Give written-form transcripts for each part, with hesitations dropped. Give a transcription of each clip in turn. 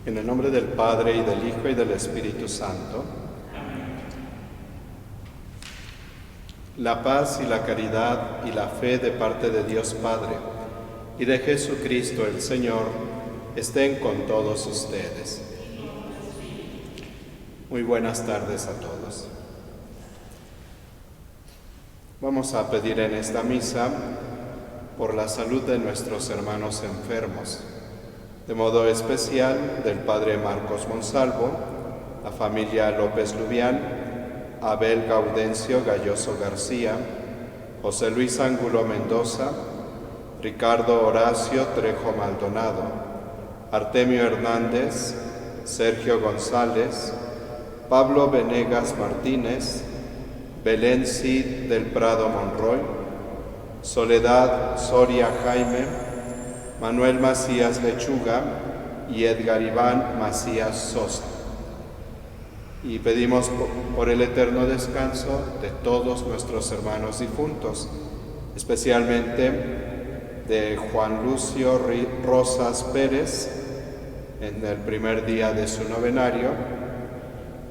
En el nombre del Padre, y del Hijo, y del Espíritu Santo. La paz y la caridad y la fe de parte de Dios Padre y de Jesucristo el Señor estén con todos ustedes. Muy buenas tardes a todos. Vamos a pedir en esta misa por la salud de nuestros hermanos enfermos, de modo especial del Padre Marcos Monsalvo, la familia López Lubián, Abel Gaudencio Galloso García, José Luis Ángulo Mendoza, Ricardo Horacio Trejo Maldonado, Artemio Hernández, Sergio González, Pablo Venegas Martínez, Belén Cid del Prado Monroy, Soledad Soria Jaime, Manuel Macías Lechuga y Edgar Iván Macías Sosa. Y pedimos por el eterno descanso de todos nuestros hermanos difuntos, especialmente de Juan Lucio Rosas Pérez en el primer día de su novenario,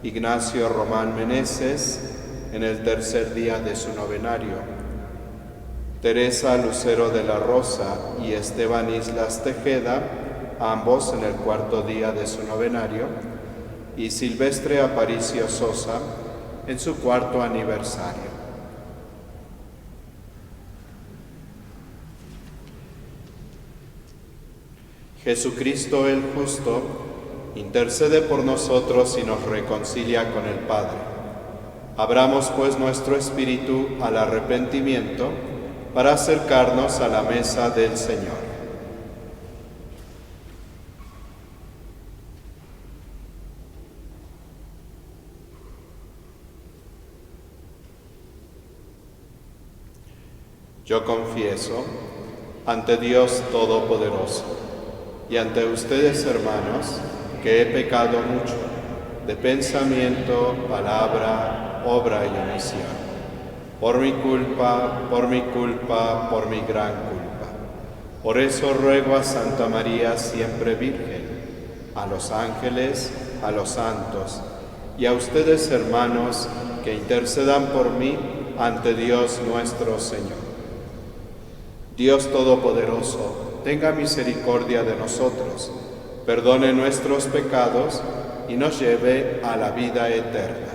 Ignacio Román Meneses en el tercer día de su novenario, Teresa Lucero de la Rosa y Esteban Islas Tejeda, ambos en el cuarto día de su novenario, y Silvestre Aparicio Sosa en su cuarto aniversario. Jesucristo el justo intercede por nosotros y nos reconcilia con el Padre. Abramos pues nuestro espíritu al arrepentimiento para acercarnos a la mesa del Señor. Yo confieso ante Dios Todopoderoso y ante ustedes, hermanos, que he pecado mucho de pensamiento, palabra, obra y omisión, por mi culpa, por mi gran culpa. Por eso ruego a Santa María, siempre Virgen, a los ángeles, a los santos y a ustedes, hermanos, que intercedan por mí ante Dios nuestro Señor. Dios Todopoderoso, tenga misericordia de nosotros, perdone nuestros pecados y nos lleve a la vida eterna.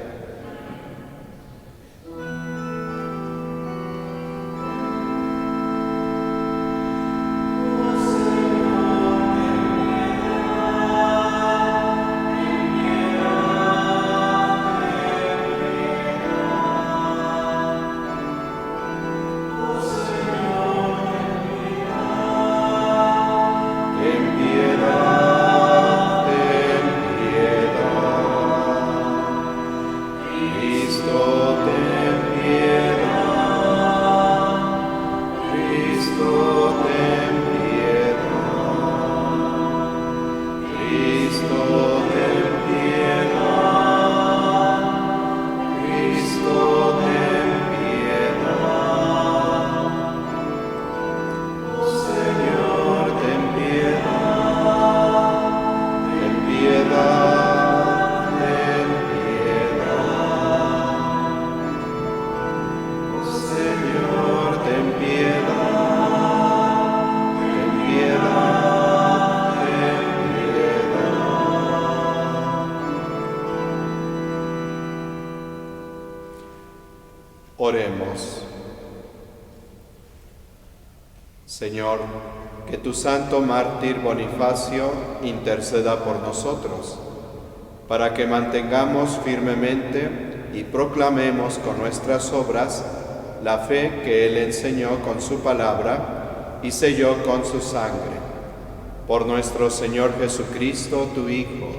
Oremos. Señor, que tu santo mártir Bonifacio interceda por nosotros, para que mantengamos firmemente y proclamemos con nuestras obras la fe que Él enseñó con su palabra y selló con su sangre. Por nuestro Señor Jesucristo, tu Hijo,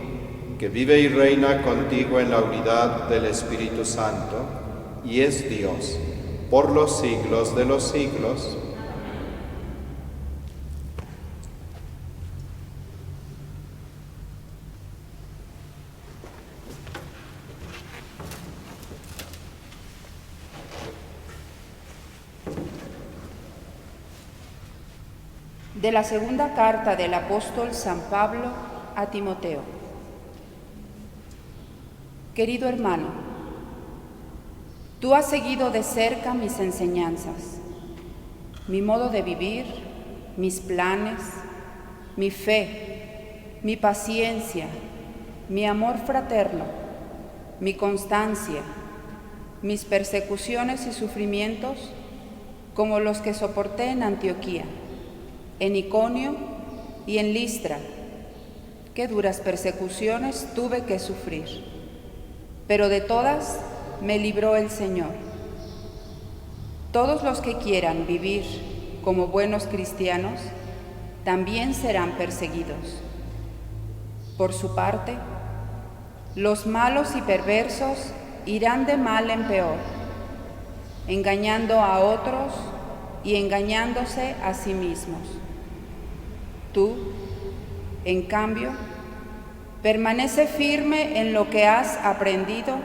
que vive y reina contigo en la unidad del Espíritu Santo, y es Dios, por los siglos de los siglos. De la segunda carta del apóstol San Pablo a Timoteo. Querido hermano, tú has seguido de cerca mis enseñanzas, mi modo de vivir, mis planes, mi fe, mi paciencia, mi amor fraterno, mi constancia, mis persecuciones y sufrimientos, como los que soporté en Antioquía, en Iconio y en Listra. Qué duras persecuciones tuve que sufrir, pero de todas me libró el Señor. Todos los que quieran vivir como buenos cristianos también serán perseguidos. Por su parte, los malos y perversos irán de mal en peor, engañando a otros y engañándose a sí mismos. Tú, en cambio, permanece firme en lo que has aprendido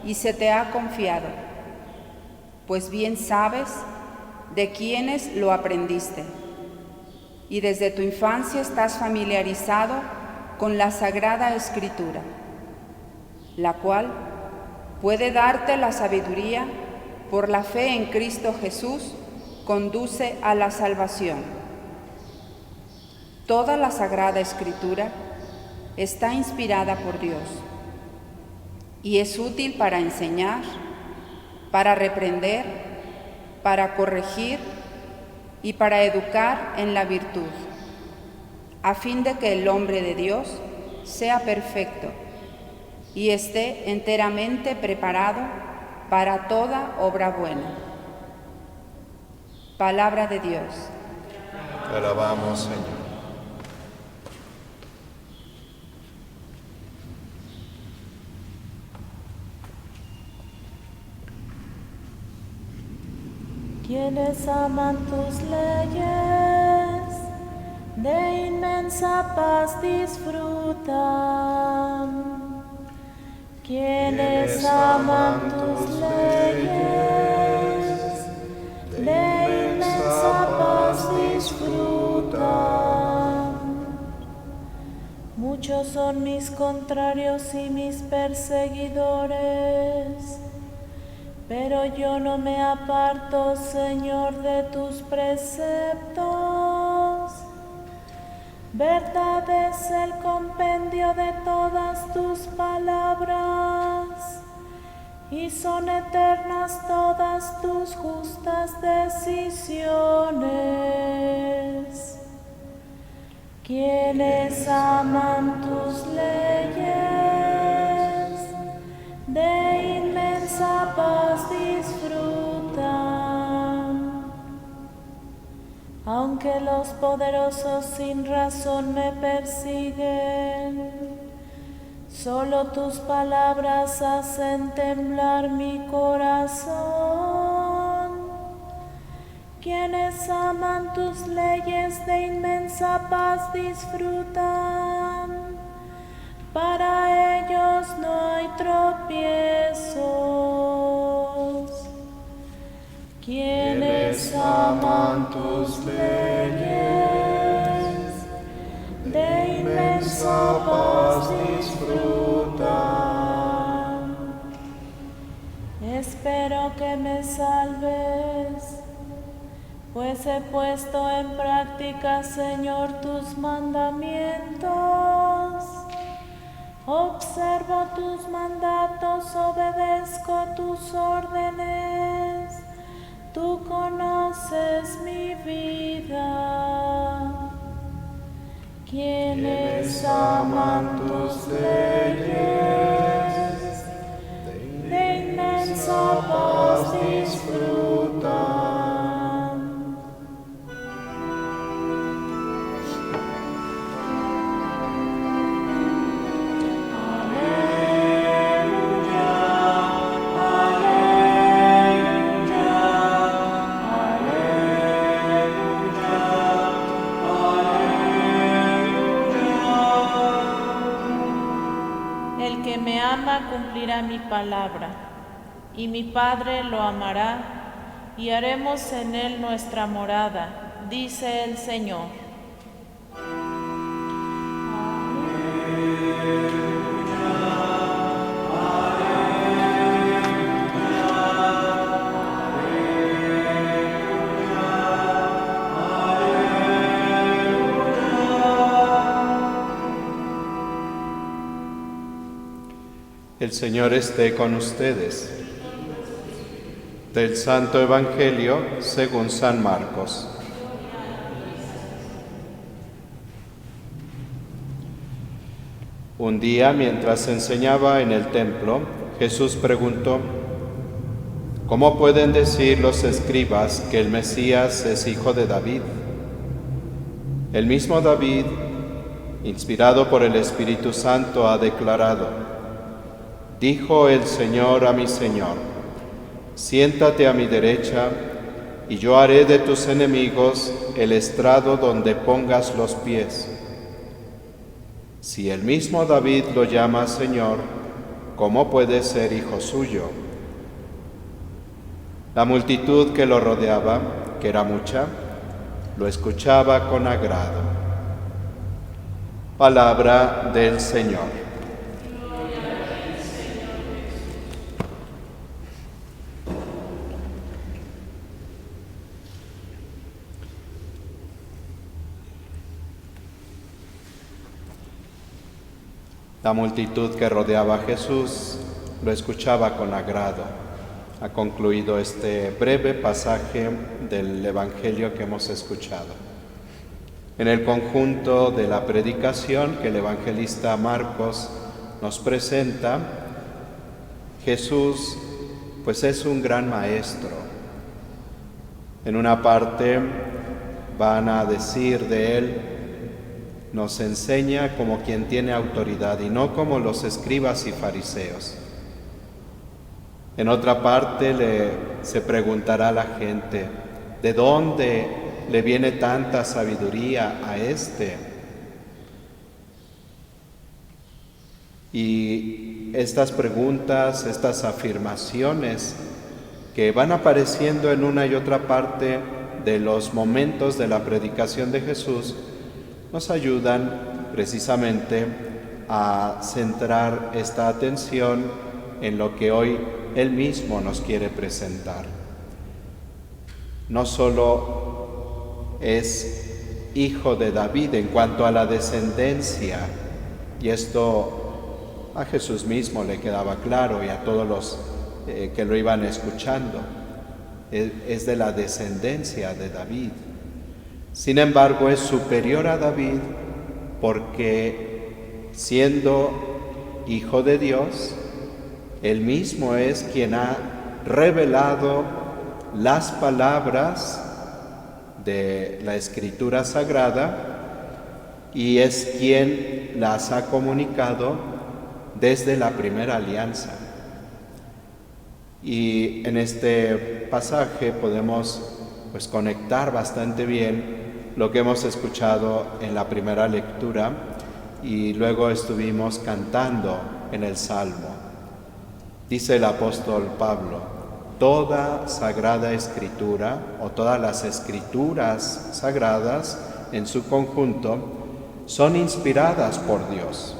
y se te ha confiado, pues bien sabes de quiénes lo aprendiste, y desde tu infancia estás familiarizado con la Sagrada Escritura, la cual puede darte la sabiduría por la fe en Cristo Jesús, conduce a la salvación. Toda la Sagrada Escritura está inspirada por Dios y es útil para enseñar, para reprender, para corregir y para educar en la virtud, a fin de que el hombre de Dios sea perfecto y esté enteramente preparado para toda obra buena. Palabra de Dios. Te alabamos, Señor. Quienes aman tus leyes, de inmensa paz disfrutan. Quienes aman tus leyes, de inmensa paz disfrutan. Muchos son mis contrarios y mis perseguidores, pero yo no me aparto, Señor, de tus preceptos. Verdad es el compendio de todas tus palabras, y son eternas todas tus justas decisiones. Quienes aman tus leyes, de inmensa paz disfrutan. Aunque los poderosos sin razón me persiguen, solo tus palabras hacen temblar mi corazón. Quienes aman tus leyes de inmensa paz disfrutan, para ellos no hay tropiezos. Quienes aman tus leyes, de inmensa paz disfrutan. Espero que me salves, pues he puesto en práctica, Señor, tus mandamientos. Observo tus mandatos, obedezco tus órdenes. Tú conoces mi vida. Quienes aman tus leyes, de inmensa paz disfrutan. Cumplirá mi palabra, y mi Padre lo amará, y haremos en él nuestra morada, dice el Señor. Amén. El Señor esté con ustedes. Del Santo Evangelio según San Marcos. Un día, mientras enseñaba en el templo, Jesús preguntó: ¿Cómo pueden decir los escribas que el Mesías es hijo de David? El mismo David, inspirado por el Espíritu Santo, ha declarado: dijo el Señor a mi Señor, siéntate a mi derecha, y yo haré de tus enemigos el estrado donde pongas los pies. Si el mismo David lo llama Señor, ¿cómo puede ser hijo suyo? La multitud que lo rodeaba, que era mucha, lo escuchaba con agrado. Palabra del Señor. La multitud que rodeaba a Jesús lo escuchaba con agrado. Ha concluido este breve pasaje del Evangelio que hemos escuchado. En el conjunto de la predicación que el evangelista Marcos nos presenta, Jesús pues es un gran maestro. En una parte van a decir de él: nos enseña como quien tiene autoridad y no como los escribas y fariseos. En otra parte se preguntará a la gente: ¿de dónde le viene tanta sabiduría a este? Y estas preguntas, estas afirmaciones que van apareciendo en una y otra parte de los momentos de la predicación de Jesús, nos ayudan precisamente a centrar esta atención en lo que hoy Él mismo nos quiere presentar. No solo es hijo de David en cuanto a la descendencia, y esto a Jesús mismo le quedaba claro y a todos los que lo iban escuchando, es de la descendencia de David. Sin embargo, es superior a David porque, siendo hijo de Dios, Él mismo es quien ha revelado las palabras de la Escritura Sagrada y es quien las ha comunicado desde la primera alianza. Y en este pasaje podemos conectar bastante bien lo que hemos escuchado en la primera lectura y luego estuvimos cantando en el Salmo. Dice el apóstol Pablo: toda sagrada escritura o todas las escrituras sagradas en su conjunto son inspiradas por Dios.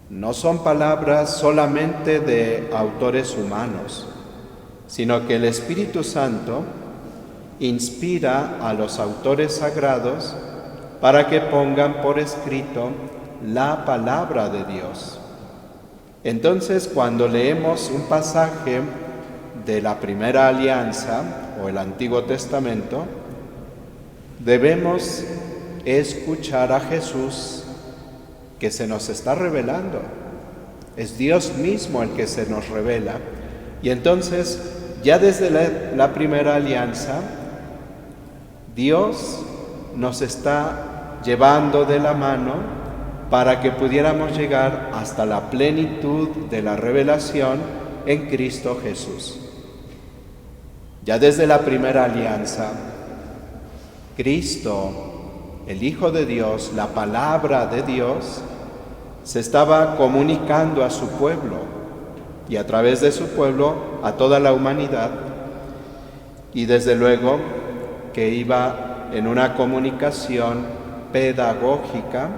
No son palabras solamente de autores humanos, sino que el Espíritu Santo inspira a los autores sagrados para que pongan por escrito la palabra de Dios. Entonces, cuando leemos un pasaje de la primera alianza o el Antiguo Testamento, debemos escuchar a Jesús que se nos está revelando. Es Dios mismo el que se nos revela. Y entonces, ya desde la primera alianza, Dios nos está llevando de la mano para que pudiéramos llegar hasta la plenitud de la revelación en Cristo Jesús. Ya desde la primera alianza, Cristo, el Hijo de Dios, la palabra de Dios, se estaba comunicando a su pueblo y a través de su pueblo a toda la humanidad, y desde luego que iba en una comunicación pedagógica,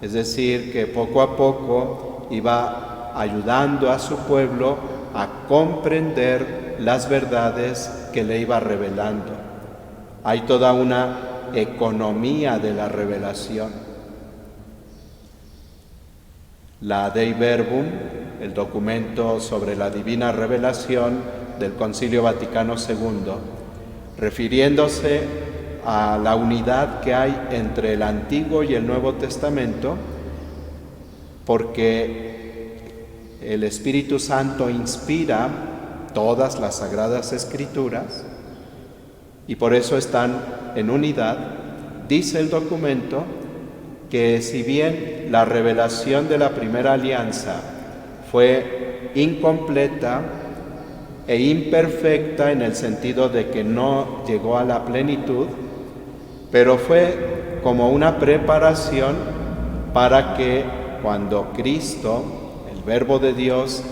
es decir, que poco a poco iba ayudando a su pueblo a comprender las verdades que le iba revelando. Hay toda una economía de la revelación. la Dei Verbum, el documento sobre la divina revelación del Concilio Vaticano II, refiriéndose a la unidad que hay entre el Antiguo y el Nuevo Testamento, porque el Espíritu Santo inspira todas las Sagradas Escrituras y por eso están en unidad. Dice el documento que si bien la revelación de la primera alianza fue incompleta e imperfecta en el sentido de que no llegó a la plenitud, pero fue como una preparación para que cuando Cristo, el Verbo de Dios,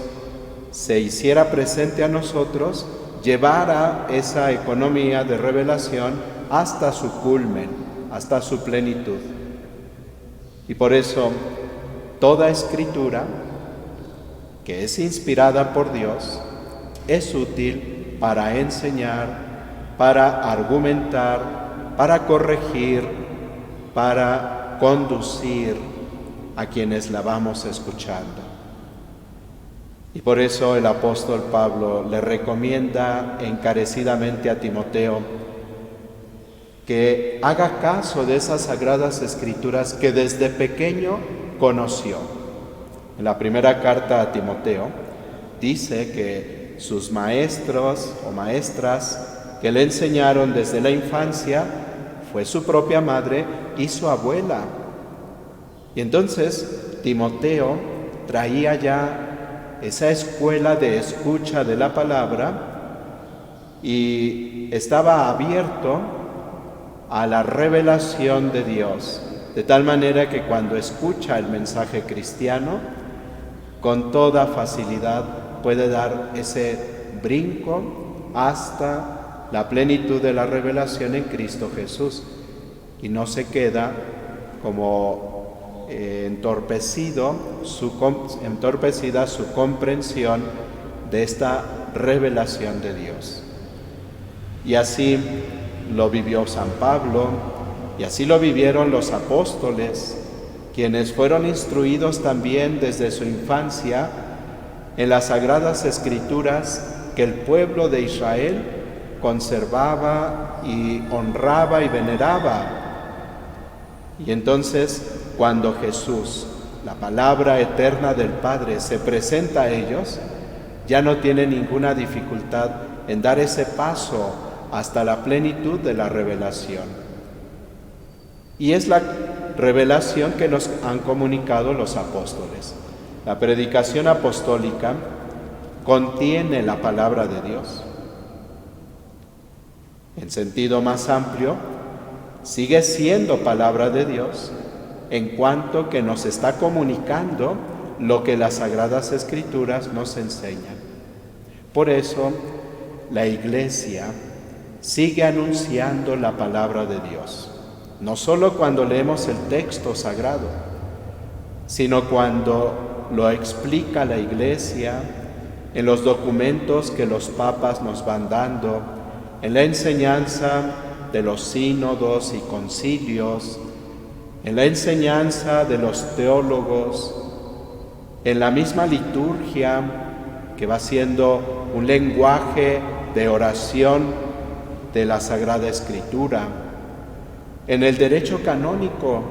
se hiciera presente a nosotros, llevara esa economía de revelación hasta su culmen, hasta su plenitud. Y por eso toda escritura que es inspirada por Dios es útil para enseñar, para argumentar, para corregir, para conducir a quienes la vamos escuchando. Y por eso el apóstol Pablo le recomienda encarecidamente a Timoteo que haga caso de esas sagradas escrituras que desde pequeño conoció. En la primera carta a Timoteo dice que sus maestros o maestras que le enseñaron desde la infancia fue su propia madre y su abuela. Y entonces Timoteo traía ya esa escuela de escucha de la palabra y estaba abierto a la revelación de Dios, de tal manera que cuando escucha el mensaje cristiano, con toda facilidad puede dar ese brinco hasta la plenitud de la revelación en Cristo Jesús y no se queda como entorpecida su comprensión de esta revelación de Dios. Y así lo vivió San Pablo, y así lo vivieron los apóstoles, quienes fueron instruidos también desde su infancia en las Sagradas Escrituras que el pueblo de Israel conservaba y honraba y veneraba. Y entonces, cuando Jesús, la palabra eterna del Padre, se presenta a ellos, ya no tiene ninguna dificultad en dar ese paso hasta la plenitud de la revelación. Y es la revelación que nos han comunicado los apóstoles. La predicación apostólica contiene la palabra de Dios. En sentido más amplio, sigue siendo palabra de Dios en cuanto que nos está comunicando lo que las Sagradas Escrituras nos enseñan. Por eso, la Iglesia sigue anunciando la palabra de Dios, no solo cuando leemos el texto sagrado, sino cuando lo explica la Iglesia en los documentos que los papas nos van dando, en la enseñanza de los sínodos y concilios, en la enseñanza de los teólogos, en la misma liturgia que va siendo un lenguaje de oración de la Sagrada Escritura, en el derecho canónico.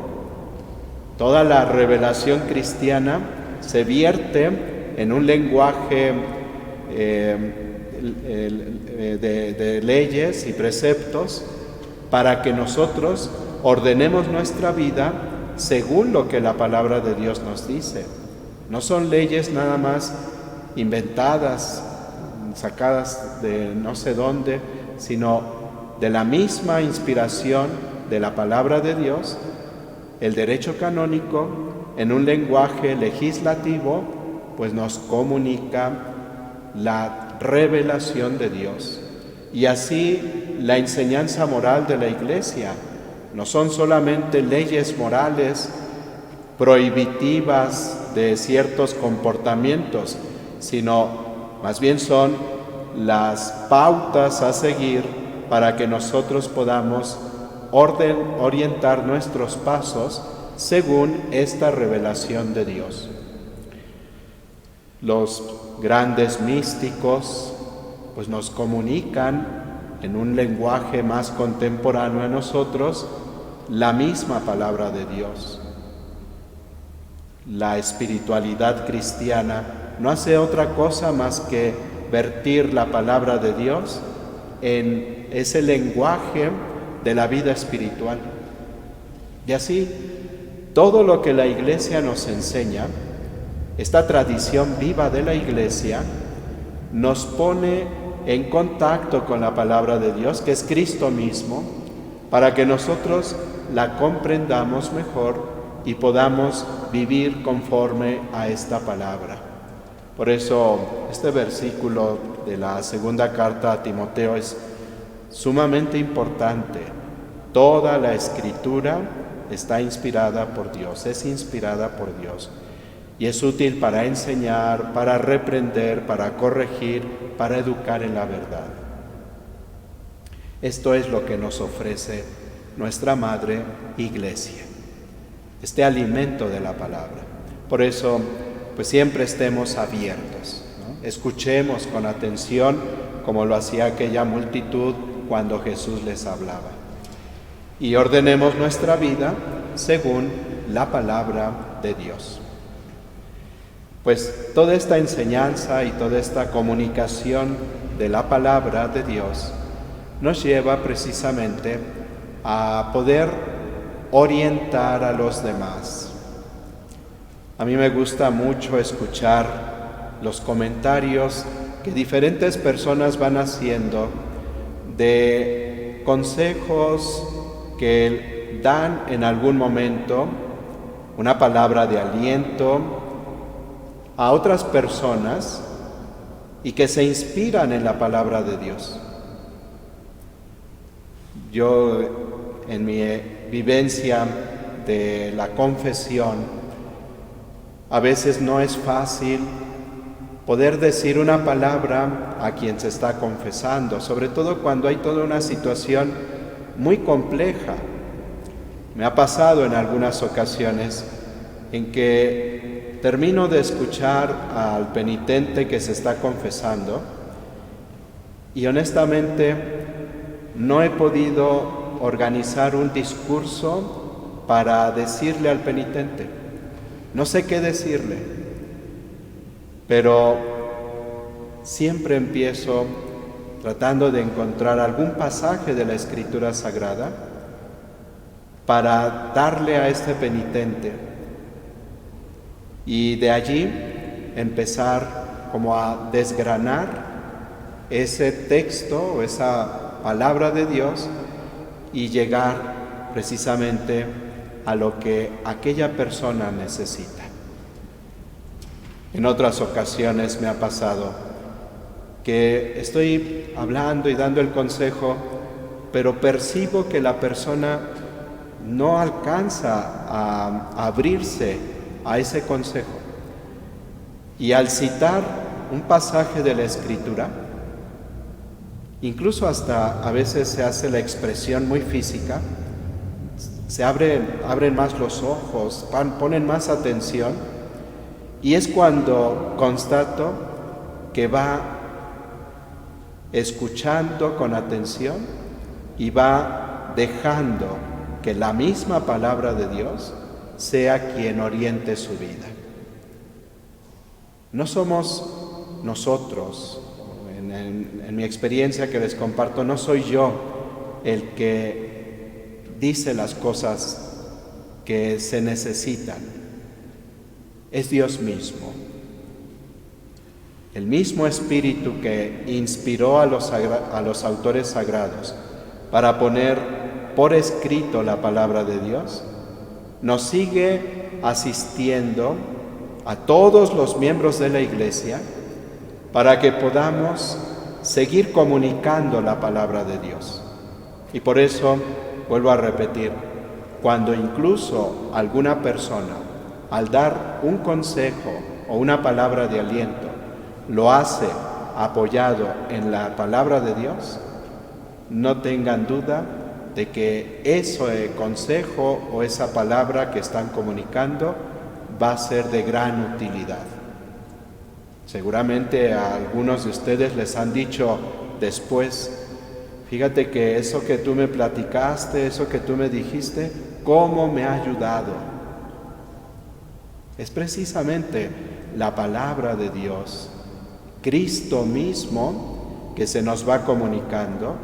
Toda la revelación cristiana se vierte en un lenguaje de leyes y preceptos para que nosotros ordenemos nuestra vida según lo que la palabra de Dios nos dice. No son leyes nada más inventadas, sacadas de no sé dónde, sino de la misma inspiración de la palabra de Dios. El derecho canónico, en un lenguaje legislativo, pues nos comunica la revelación de Dios. Y así la enseñanza moral de la Iglesia no son solamente leyes morales prohibitivas de ciertos comportamientos, sino más bien son las pautas a seguir para que nosotros podamos orientar nuestros pasos según esta revelación de Dios. Los grandes místicos pues nos comunican en un lenguaje más contemporáneo a nosotros la misma palabra de Dios. La espiritualidad cristiana no hace otra cosa más que vertir la palabra de Dios en ese lenguaje de la vida espiritual. Y así, todo lo que la Iglesia nos enseña, esta tradición viva de la Iglesia, nos pone en contacto con la palabra de Dios, que es Cristo mismo, para que nosotros la comprendamos mejor y podamos vivir conforme a esta palabra. Por eso, este versículo de la segunda carta a Timoteo es sumamente importante. Toda la Escritura está inspirada por Dios, es inspirada por Dios. Y es útil para enseñar, para reprender, para corregir, para educar en la verdad. Esto es lo que nos ofrece nuestra Madre Iglesia, este alimento de la palabra. Por eso, pues siempre estemos abiertos, ¿no? Escuchemos con atención, como lo hacía aquella multitud cuando Jesús les hablaba. Y ordenemos nuestra vida según la palabra de Dios. Pues toda esta enseñanza y toda esta comunicación de la palabra de Dios nos lleva precisamente a poder orientar a los demás. A mí me gusta mucho escuchar los comentarios que diferentes personas van haciendo de consejos que dan en algún momento una palabra de aliento a otras personas y que se inspiran en la palabra de Dios. Yo, en mi vivencia de la confesión, a veces no es fácil poder decir una palabra a quien se está confesando, sobre todo cuando hay toda una situación muy compleja. Me ha pasado en algunas ocasiones en que termino de escuchar al penitente que se está confesando y honestamente no he podido organizar un discurso para decirle al penitente. No sé qué decirle, pero siempre empiezo tratando de encontrar algún pasaje de la Escritura Sagrada para darle a este penitente y de allí empezar como a desgranar ese texto o esa palabra de Dios y llegar precisamente a lo que aquella persona necesita. En otras ocasiones me ha pasado que estoy hablando y dando el consejo, pero percibo que la persona no alcanza a abrirse a ese consejo. Y al citar un pasaje de la Escritura, incluso hasta a veces se hace la expresión muy física, se abren más los ojos, ponen más atención, y es cuando constato que va escuchando con atención y va dejando que la misma palabra de Dios sea quien oriente su vida. No somos nosotros, en mi experiencia que les comparto, no soy yo el que dice las cosas que se necesitan, es Dios mismo. El mismo Espíritu que inspiró a los autores sagrados para poner por escrito la palabra de Dios, nos sigue asistiendo a todos los miembros de la Iglesia para que podamos seguir comunicando la palabra de Dios. Y por eso, vuelvo a repetir, cuando incluso alguna persona, al dar un consejo o una palabra de aliento, lo hace apoyado en la palabra de Dios, no tengan duda de que ese consejo o esa palabra que están comunicando va a ser de gran utilidad. Seguramente a algunos de ustedes les han dicho después: fíjate que eso que tú me platicaste, eso que tú me dijiste, ¿cómo me ha ayudado? Es precisamente la palabra de Dios, Cristo mismo, que se nos va comunicando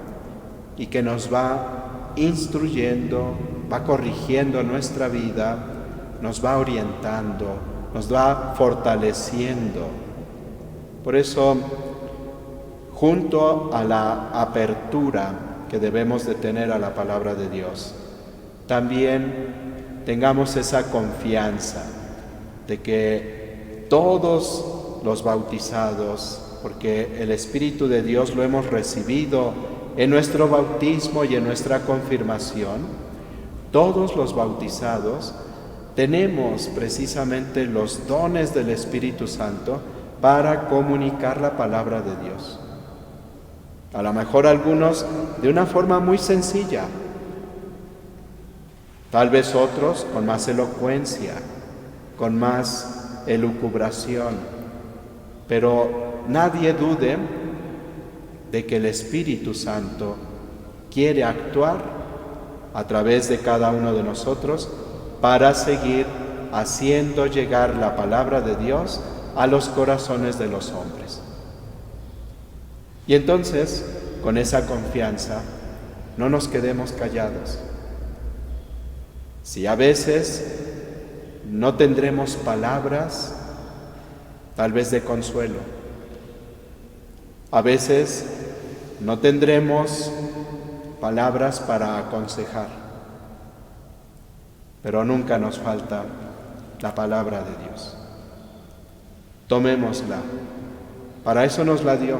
y que nos va instruyendo, va corrigiendo nuestra vida, nos va orientando, nos va fortaleciendo. Por eso, junto a la apertura que debemos de tener a la palabra de Dios, también tengamos esa confianza de que todos los bautizados, porque el Espíritu de Dios lo hemos recibido en nuestro bautismo y en nuestra confirmación, todos los bautizados tenemos precisamente los dones del Espíritu Santo para comunicar la palabra de Dios. A lo mejor algunos de una forma muy sencilla, tal vez otros con más elocuencia, con más elucubración, pero nadie dude de que el Espíritu Santo quiere actuar a través de cada uno de nosotros para seguir haciendo llegar la palabra de Dios a los corazones de los hombres. Y entonces, con esa confianza, no nos quedemos callados. Si a veces no tendremos palabras, tal vez de consuelo, a veces no tendremos palabras para aconsejar, pero nunca nos falta la palabra de Dios. Tomémosla, para eso nos la dio,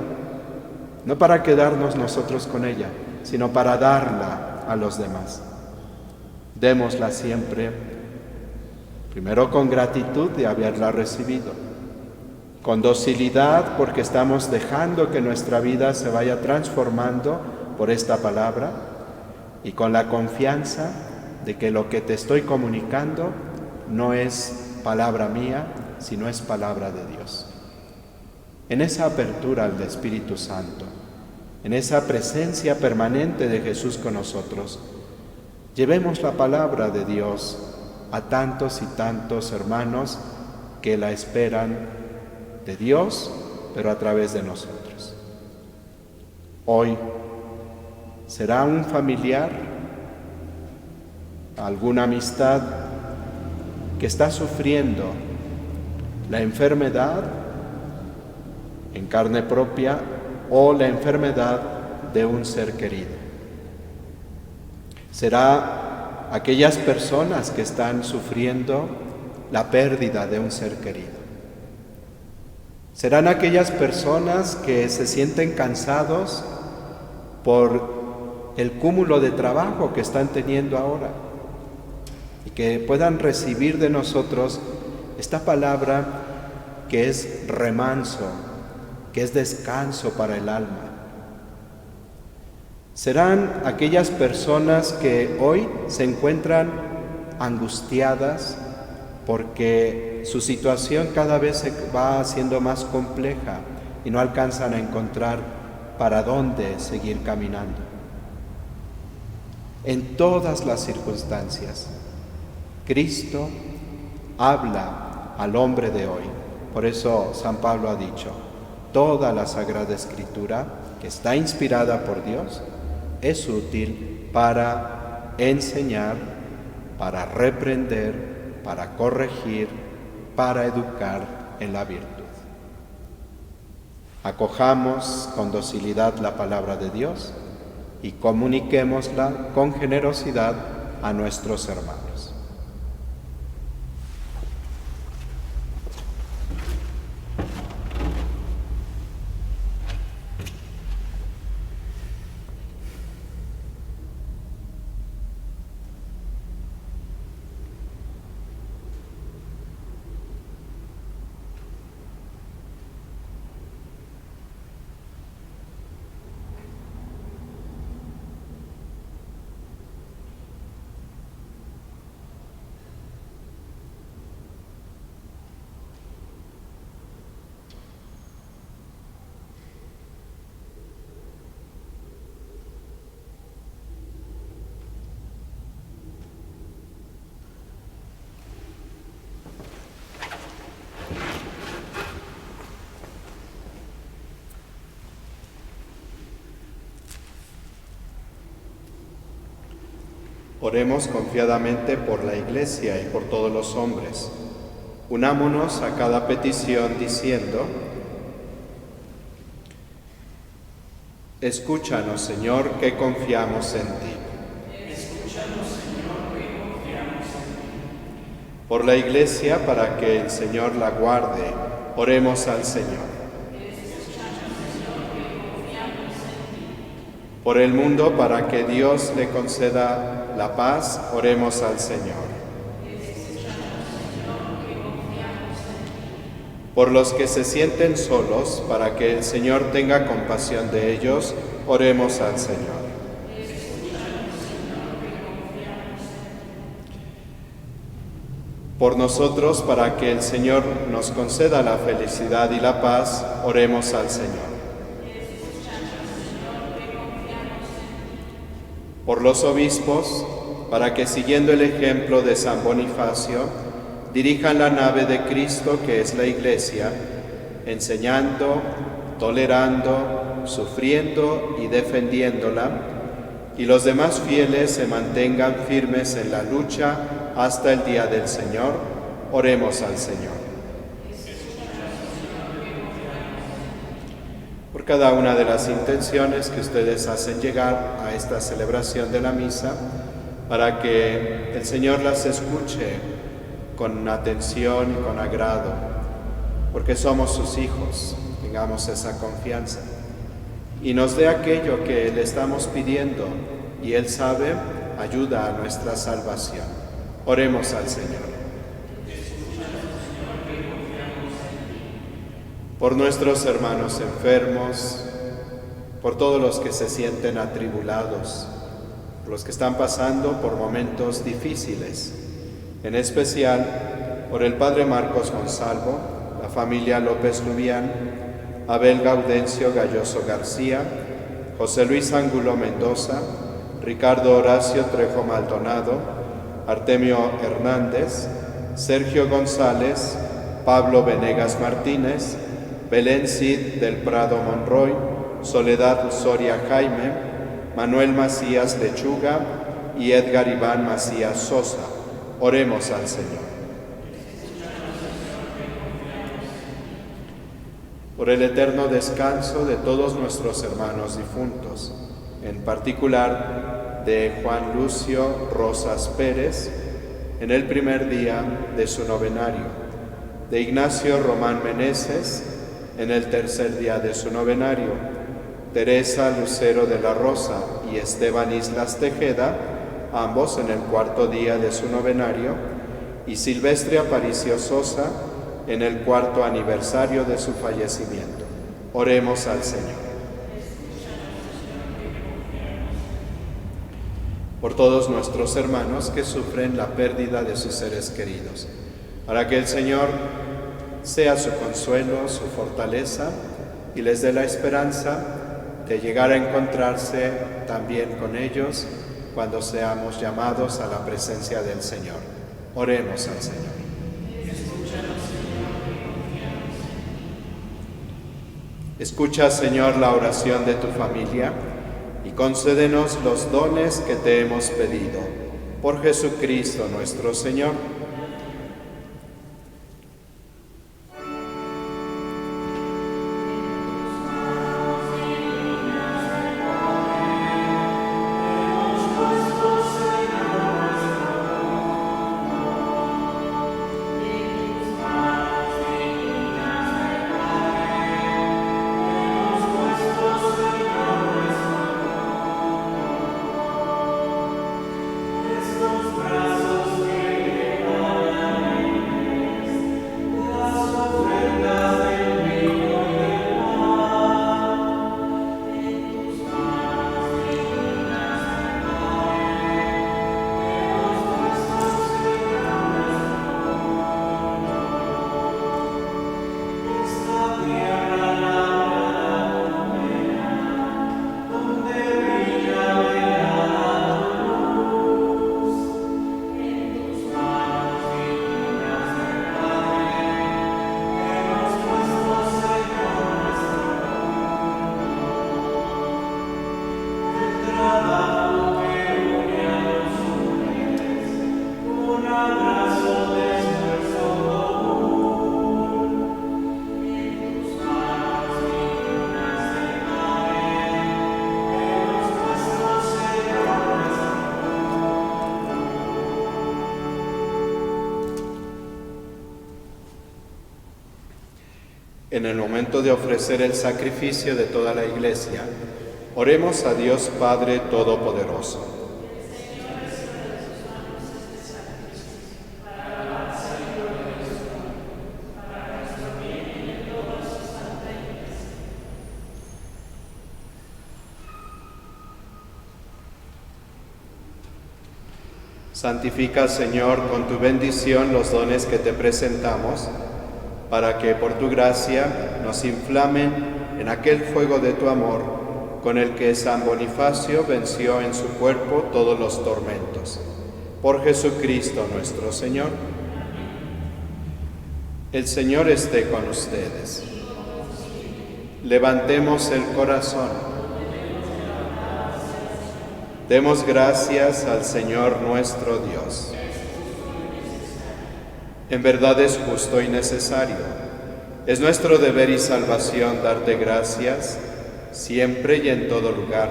no para quedarnos nosotros con ella, sino para darla a los demás. Démosla siempre, primero con gratitud de haberla recibido, con docilidad porque estamos dejando que nuestra vida se vaya transformando por esta palabra, y con la confianza de que lo que te estoy comunicando no es palabra mía, sino es palabra de Dios. En esa apertura al Espíritu Santo, en esa presencia permanente de Jesús con nosotros, llevemos la palabra de Dios a tantos y tantos hermanos que la esperan de Dios, pero a través de nosotros. Hoy será un familiar, alguna amistad que está sufriendo la enfermedad en carne propia o la enfermedad de un ser querido. Será aquellas personas que están sufriendo la pérdida de un ser querido. Serán aquellas personas que se sienten cansados por el cúmulo de trabajo que están teniendo ahora y que puedan recibir de nosotros esta palabra que es remanso, que es descanso para el alma. Serán aquellas personas que hoy se encuentran angustiadas porque su situación cada vez se va haciendo más compleja y no alcanzan a encontrar para dónde seguir caminando. En todas las circunstancias, Cristo habla al hombre de hoy. Por eso San Pablo ha dicho: toda la Sagrada Escritura, que está inspirada por Dios, es útil para enseñar, para reprender, para corregir, para educar en la virtud. Acojamos con docilidad la palabra de Dios y comuniquémosla con generosidad a nuestros hermanos. Oremos confiadamente por la Iglesia y por todos los hombres. Unámonos a cada petición diciendo: escúchanos, Señor, que confiamos en ti. Escúchanos, Señor, que confiamos en ti. Por la Iglesia, para que el Señor la guarde, oremos al Señor. Escúchanos, Señor, que confiamos en ti. Por el mundo, para que Dios le conceda la paz, oremos al Señor. Escúchanos, Señor, que confiamos en ti. Por los que se sienten solos, para que el Señor tenga compasión de ellos, oremos al Señor. Escúchanos, Señor, que confiamos en ti. Por nosotros, para que el Señor nos conceda la felicidad y la paz, oremos al Señor. Por los obispos, para que siguiendo el ejemplo de San Bonifacio, dirijan la nave de Cristo, que es la Iglesia, enseñando, tolerando, sufriendo y defendiéndola, y los demás fieles se mantengan firmes en la lucha hasta el día del Señor, oremos al Señor. Por cada una de las intenciones que ustedes hacen llegar a esta celebración de la misa, para que el Señor las escuche con atención y con agrado, porque somos sus hijos, tengamos esa confianza, y nos dé aquello que le estamos pidiendo, y Él sabe, ayuda a nuestra salvación. Oremos al Señor. Por nuestros hermanos enfermos, por todos los que se sienten atribulados, por los que están pasando por momentos difíciles, en especial por el Padre Marcos Monsalvo, la familia López Lubián, Abel Gaudencio Galloso García, José Luis Ángulo Mendoza, Ricardo Horacio Trejo Maldonado, Artemio Hernández, Sergio González, Pablo Venegas Martínez, Belén Cid del Prado Monroy, Soledad Soria Jaime, Manuel Macías Lechuga y Edgar Iván Macías Sosa. Oremos al Señor. Por el eterno descanso de todos nuestros hermanos difuntos, en particular de Juan Lucio Rosas Pérez, en el primer día de su novenario, de Ignacio Román Meneses, en el tercer día de su novenario, Teresa Lucero de la Rosa y Esteban Islas Tejeda, ambos en el cuarto día de su novenario, y Silvestre Aparicio Sosa, en el cuarto aniversario de su fallecimiento. Oremos al Señor. Por todos nuestros hermanos que sufren la pérdida de sus seres queridos, para que el Señor sea su consuelo, su fortaleza, y les dé la esperanza de llegar a encontrarse también con ellos cuando seamos llamados a la presencia del Señor. Oremos al Señor. Escucha, Señor, la oración de tu familia y concédenos los dones que te hemos pedido. Por Jesucristo nuestro Señor. En el momento de ofrecer el sacrificio de toda la Iglesia, oremos a Dios Padre Todopoderoso. Santifica, Señor, con tu bendición los dones que te presentamos, para que por tu gracia nos inflamen en aquel fuego de tu amor, con el que San Bonifacio venció en su cuerpo todos los tormentos. Por Jesucristo nuestro Señor. El Señor esté con ustedes. Levantemos el corazón. Demos gracias al Señor nuestro Dios. En verdad es justo y necesario. Es nuestro deber y salvación darte gracias, siempre y en todo lugar.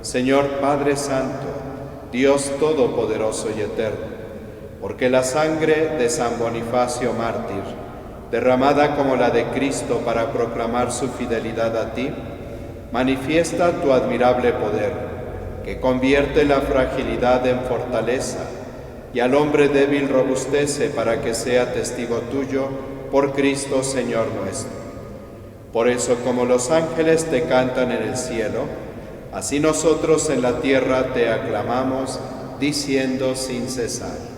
Señor Padre Santo, Dios Todopoderoso y Eterno, porque la sangre de San Bonifacio mártir, derramada como la de Cristo para proclamar su fidelidad a ti, manifiesta tu admirable poder, que convierte la fragilidad en fortaleza y al hombre débil robustece para que sea testigo tuyo por Cristo Señor nuestro. Por eso, como los ángeles te cantan en el cielo, así nosotros en la tierra te aclamamos, diciendo sin cesar.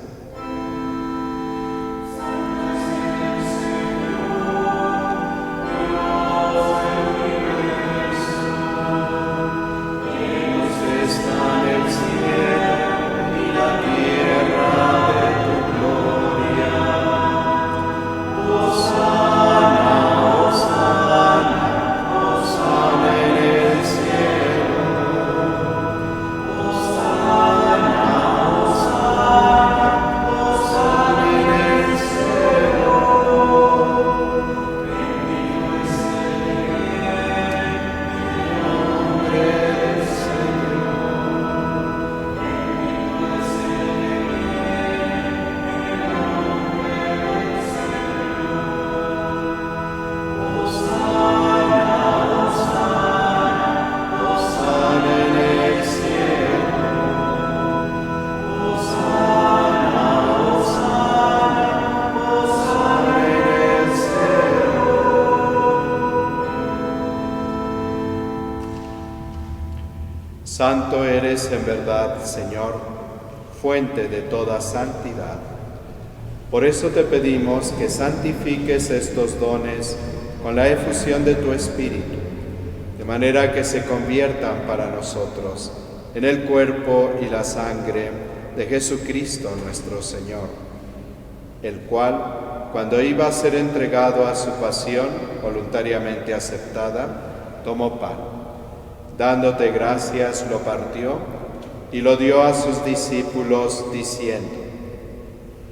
Santo eres en verdad, Señor, fuente de toda santidad. Por eso te pedimos que santifiques estos dones con la efusión de tu Espíritu, de manera que se conviertan para nosotros en el cuerpo y la sangre de Jesucristo nuestro Señor, el cual, cuando iba a ser entregado a su pasión voluntariamente aceptada, tomó pan. Dándote gracias, lo partió y lo dio a sus discípulos, diciendo: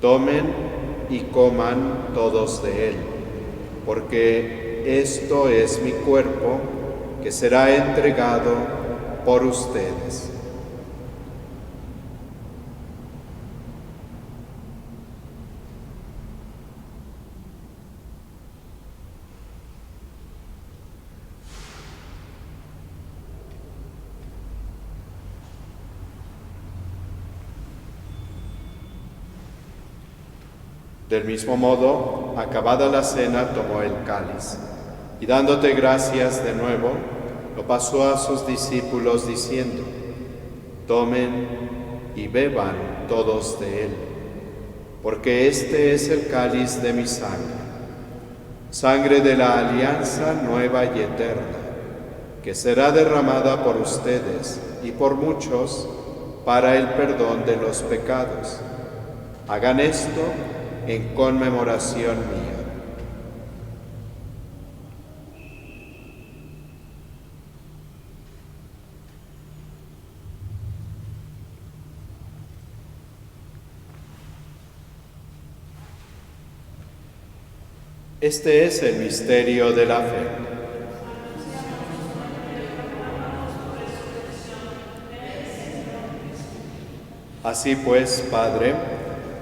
tomen y coman todos de él, porque esto es mi cuerpo, que será entregado por ustedes. Del mismo modo, acabada la cena, tomó el cáliz, y dándote gracias de nuevo, lo pasó a sus discípulos, diciendo: tomen y beban todos de él, porque este es el cáliz de mi sangre, sangre de la alianza nueva y eterna, que será derramada por ustedes y por muchos para el perdón de los pecados. Hagan esto en conmemoración mía. Este es el misterio de la fe. Así pues, Padre,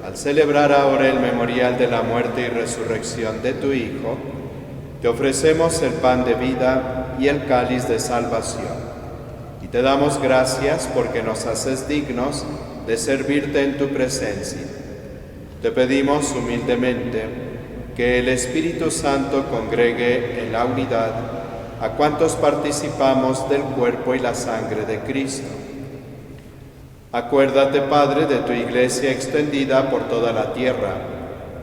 al celebrar ahora el memorial de la muerte y resurrección de tu Hijo, Te ofrecemos el pan de vida y el cáliz de salvación. Y te damos gracias porque nos haces dignos de servirte en tu presencia. Te pedimos humildemente que el Espíritu Santo congregue en la unidad a cuantos participamos del cuerpo y la sangre de Cristo. Acuérdate, Padre, de tu Iglesia extendida por toda la tierra,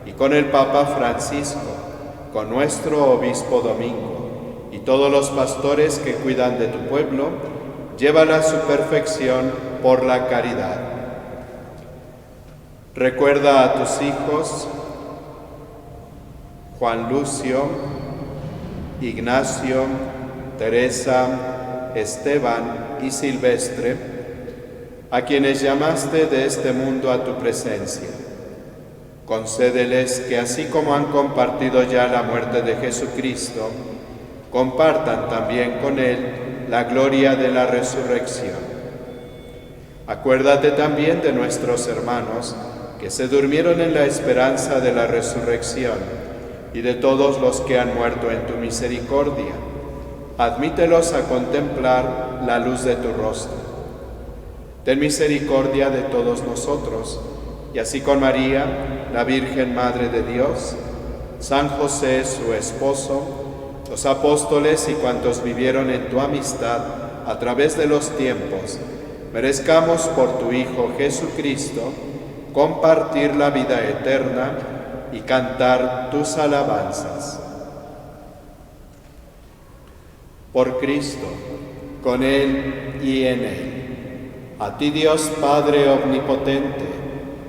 y con el Papa Francisco, con nuestro Obispo Domingo, y todos los pastores que cuidan de tu pueblo, llévala a su perfección por la caridad. Recuerda a tus hijos, Juan Lucio, Ignacio, Teresa, Esteban y Silvestre, a quienes llamaste de este mundo a tu presencia. Concédeles que así como han compartido ya la muerte de Jesucristo, compartan también con Él la gloria de la resurrección. Acuérdate también de nuestros hermanos que se durmieron en la esperanza de la resurrección y de todos los que han muerto en tu misericordia. Admítelos a contemplar la luz de tu rostro. Ten misericordia de todos nosotros, y así con María, la Virgen Madre de Dios, San José, su esposo, los apóstoles y cuantos vivieron en tu amistad a través de los tiempos, merezcamos por tu Hijo Jesucristo compartir la vida eterna y cantar tus alabanzas. Por Cristo, con Él y en Él. A ti, Dios Padre Omnipotente,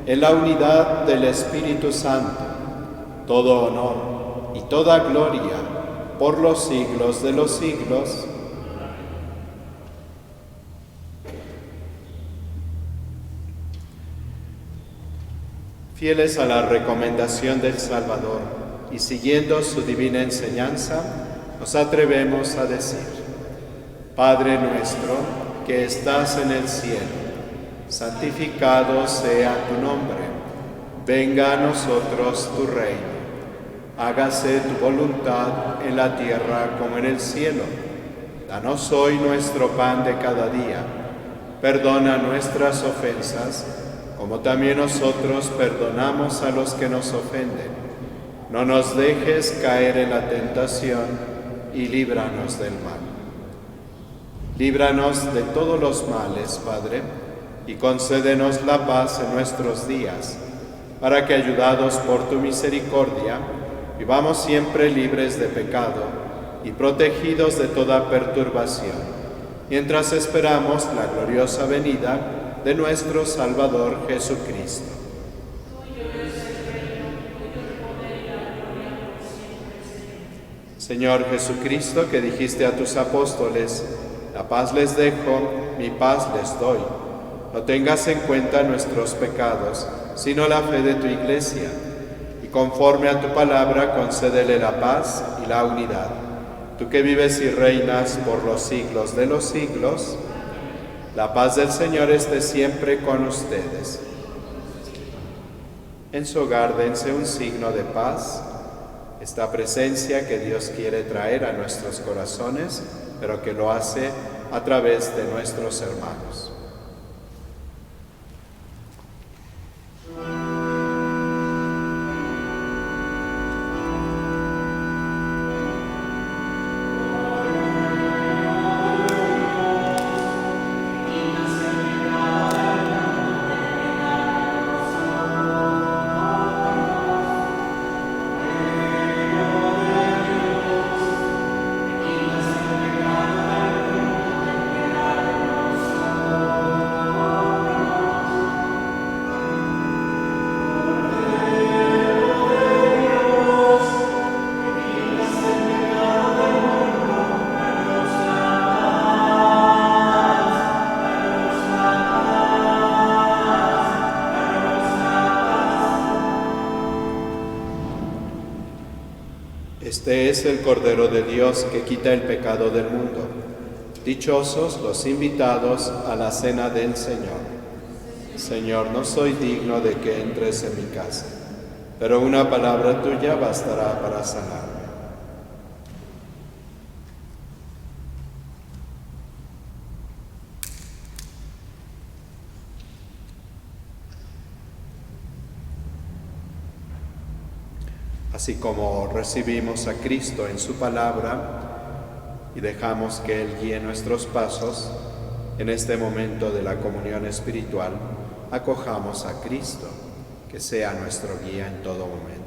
en la unidad del Espíritu Santo, todo honor y toda gloria por los siglos de los siglos. Fieles a la recomendación del Salvador y siguiendo su divina enseñanza, nos atrevemos a decir: Padre nuestro, que estás en el cielo, santificado sea tu nombre. Venga a nosotros tu reino. Hágase tu voluntad en la tierra como en el cielo. Danos hoy nuestro pan de cada día. Perdona nuestras ofensas, como también nosotros perdonamos a los que nos ofenden. No nos dejes caer en la tentación y líbranos del mal. Líbranos de todos los males, Padre, y concédenos la paz en nuestros días, para que, ayudados por tu misericordia, vivamos siempre libres de pecado y protegidos de toda perturbación, mientras esperamos la gloriosa venida de nuestro Salvador Jesucristo. Señor Jesucristo, que dijiste a tus apóstoles: la paz les dejo, mi paz les doy. No tengas en cuenta nuestros pecados, sino la fe de tu Iglesia, y conforme a tu palabra concédele la paz y la unidad. Tú que vives y reinas por los siglos de los siglos, la paz del Señor esté siempre con ustedes. En su hogar dense un signo de paz, esta presencia que Dios quiere traer a nuestros corazones, pero que lo hace a través de nuestros hermanos. Este es el Cordero de Dios que quita el pecado del mundo. Dichosos los invitados a la cena del Señor. Señor, no soy digno de que entres en mi casa, pero una palabra tuya bastará para sanarme. Así como recibimos a Cristo en su palabra y dejamos que Él guíe nuestros pasos, en este momento de la comunión espiritual, acojamos a Cristo, que sea nuestro guía en todo momento.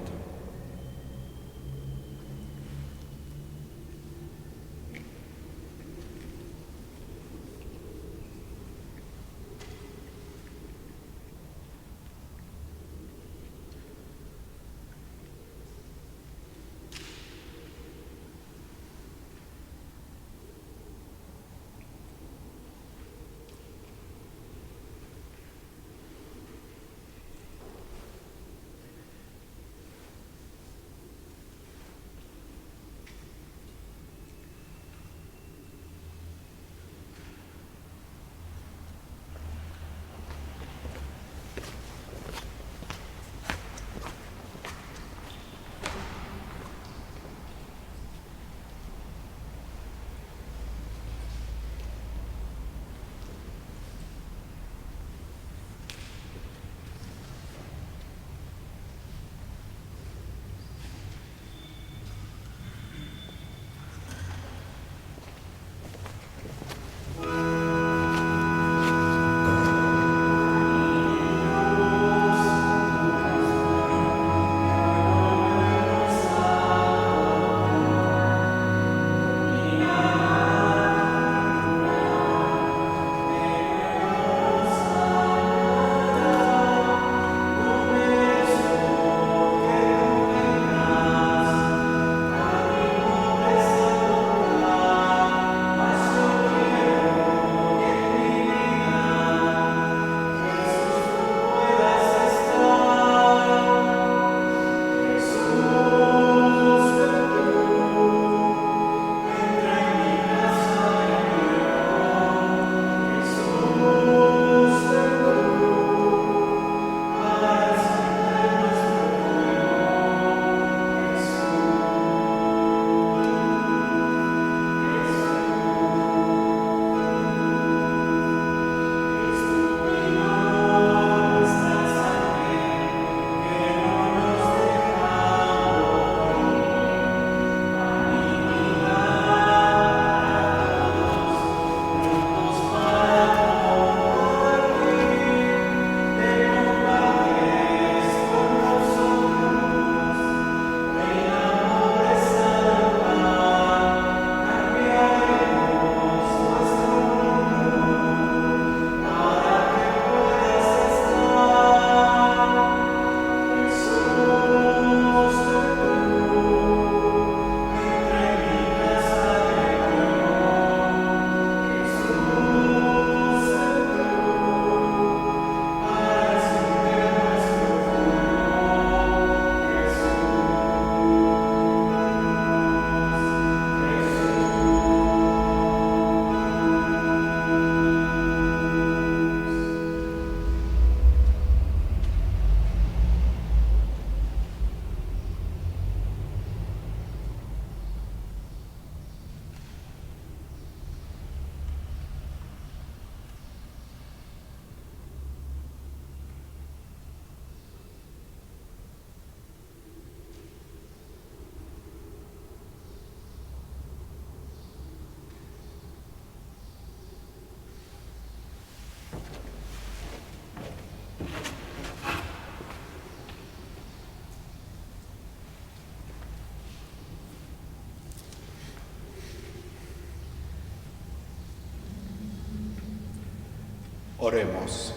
Oremos.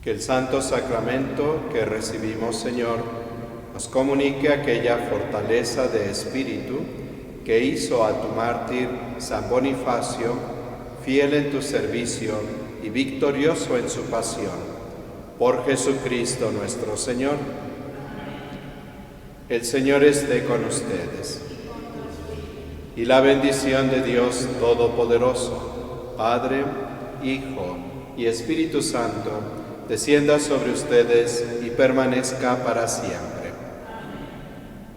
Que el Santo Sacramento que recibimos, Señor, nos comunique aquella fortaleza de espíritu que hizo a tu mártir San Bonifacio, fiel en tu servicio y victorioso en su pasión. Por Jesucristo nuestro Señor. El Señor esté con ustedes. Y la bendición de Dios Todopoderoso, Padre, Hijo y Espíritu Santo, descienda sobre ustedes y permanezca para siempre.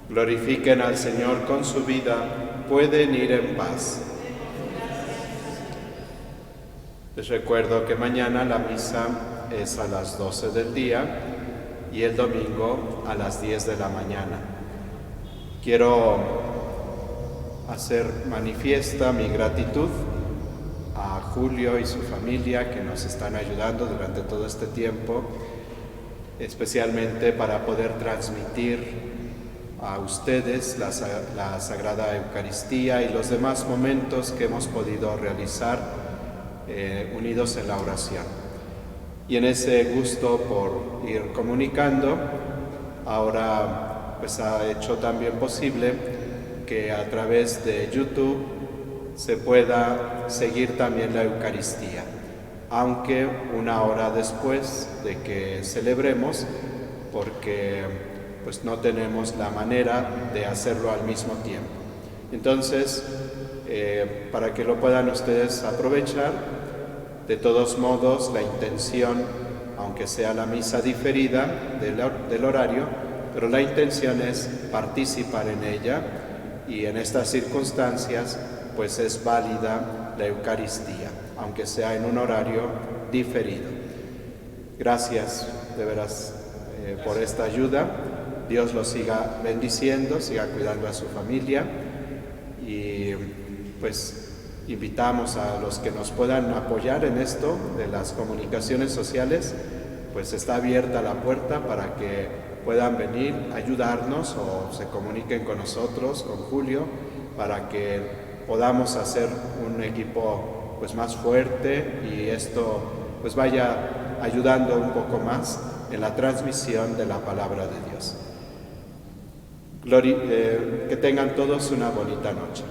Glorifiquen al Señor con su vida, pueden ir en paz. Les recuerdo que mañana la misa es a las 12 del día y el domingo a las 10 de la mañana. Quiero hacer manifiesta mi gratitud a Julio y su familia que nos están ayudando durante todo este tiempo, especialmente para poder transmitir a ustedes la Sagrada Eucaristía y los demás momentos que hemos podido realizar unidos en la oración. Y en ese gusto por ir comunicando, ahora pues ha hecho también posible que a través de YouTube se pueda seguir también la Eucaristía, aunque una hora después de que celebremos, porque pues no tenemos la manera de hacerlo al mismo tiempo. Entonces, para que lo puedan ustedes aprovechar, de todos modos, la intención, aunque sea la misa diferida del horario, pero la intención es participar en ella, y en estas circunstancias, pues es válida la Eucaristía, aunque sea en un horario diferido. Gracias, de veras, por esta ayuda. Dios los siga bendiciendo, siga cuidando a su familia, y pues invitamos a los que nos puedan apoyar en esto de las comunicaciones sociales, pues está abierta la puerta para que puedan venir, ayudarnos o se comuniquen con nosotros, con Julio, para que podamos hacer un equipo pues más fuerte y esto pues vaya ayudando un poco más en la transmisión de la palabra de Dios. Que tengan todos una bonita noche.